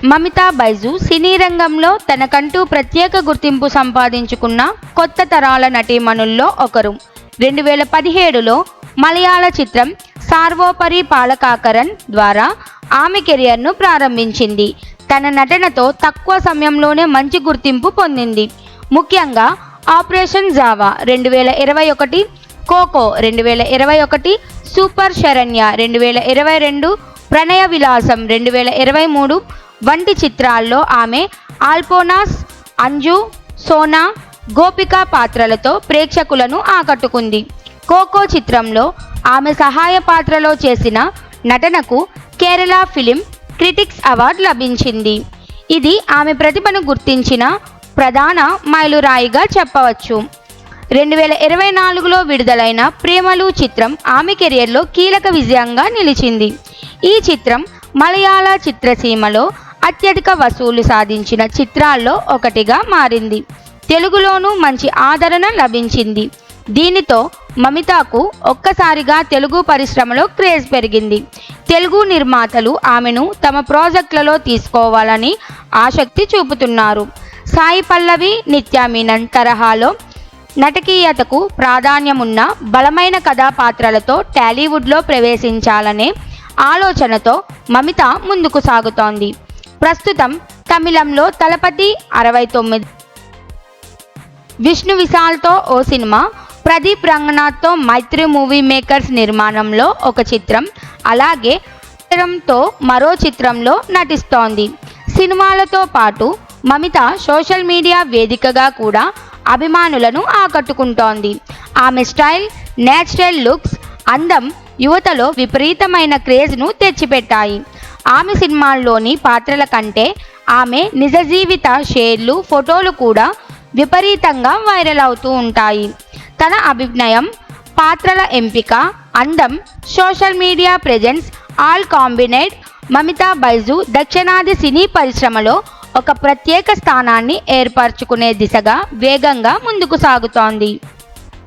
మమితా బైజు సినీ రంగంలో తనకంటూ ప్రత్యేక గుర్తింపు సంపాదించుకున్న కొత్త తరాల నటీమణుల్లో ఒకరు. 2017లో మలయాళ చిత్రం సార్వోపరి పాలకాకరన్ ద్వారా ఆమె కెరియర్ను ప్రారంభించింది. తన నటనతో తక్కువ సమయంలోనే మంచి గుర్తింపు పొందింది. ముఖ్యంగా ఆపరేషన్ జావా 2021, కోకో 2021, సూపర్ శరణ్య 2022, ప్రణయ విలాసం 2023 వంటి చిత్రాల్లో ఆమె ఆల్పోనాస్, అంజు, సోనా, గోపిక పాత్రలతో ప్రేక్షకులను ఆకట్టుకుంది. కోకో చిత్రంలో ఆమె సహాయ పాత్రలో చేసిన నటనకు కేరళ ఫిలిం క్రిటిక్స్ అవార్డు లభించింది. ఇది ఆమె ప్రతిభను గుర్తించిన ప్రధాన మైలురాయిగా చెప్పవచ్చు. 2024లో విడుదలైన ప్రేమలు చిత్రం ఆమె కెరియర్లో కీలక విజయంగా నిలిచింది. ఈ చిత్రం మలయాళ చిత్రసీమలో అత్యధిక వసూలు సాధించిన చిత్రాల్లో ఒకటిగా మారింది. తెలుగులోనూ మంచి ఆదరణ లభించింది. దీనితో మమితాకు ఒక్కసారిగా తెలుగు పరిశ్రమలో క్రేజ్ పెరిగింది. తెలుగు నిర్మాతలు ఆమెను తమ ప్రాజెక్టులలో తీసుకోవాలని ఆసక్తి చూపుతున్నారు. సాయి పల్లవి, నిత్యా మీనన్ తరహాలో నటకీయతకు ప్రాధాన్యమున్న బలమైన కథాపాత్రలతో టాలీవుడ్లో ప్రవేశించాలనే ఆలోచనతో మమిత ముందుకు సాగుతోంది. ప్రస్తుతం తమిళంలో తలపతి 69, విష్ణు విశాల్తో ఓ సినిమా, ప్రదీప్ రంగనాథ్తో మైత్రి మూవీ మేకర్స్ నిర్మాణంలో ఒక చిత్రం, అలాగే తో మరో చిత్రంలో నటిస్తోంది. సినిమాలతో పాటు మమిత సోషల్ మీడియా వేదికగా కూడా అభిమానులను ఆకట్టుకుంటోంది. ఆమె స్టైల్, నేచురల్ లుక్స్, అందం యువతలో విపరీతమైన క్రేజ్ను తెచ్చిపెట్టాయి. ఆమె సినిమాల్లోని పాత్రల కంటే ఆమె నిజ జీవిత షేర్లు, ఫోటోలు కూడా విపరీతంగా వైరల్ అవుతూ ఉంటాయి. తన అభినయం, పాత్రల ఎంపిక, అందం, social media presence all combinate Mamitha Baiju దక్షిణాది సినీ పరిశ్రమలో ఒక ప్రత్యేక స్థానాన్ని ఏర్పరచుకునే దిశగా వేగంగా ముందుకు సాగుతోంది.